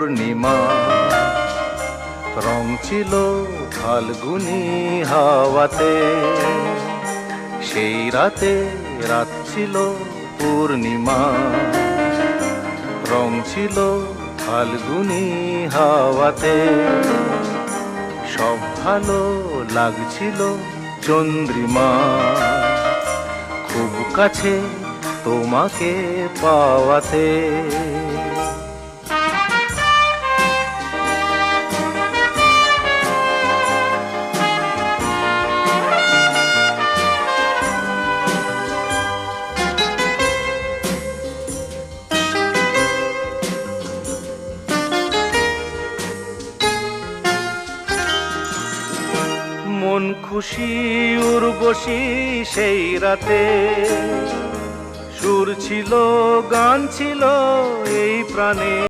পূর্ণিমা, রং ছিল ফাল্গুনি হাওয়াতে। সেই রাতে রাত ছিল পূর্ণিমা, রং ছিল ফাল্গুনি হাওয়াতে। সব ভালো লাগছিল চন্দ্রিমা, খুব কাছে তোমাকে পাওয়াতে। মন খুশি উর্বশী সেই রাতে, সুর ছিল গান ছিল এই প্রাণে।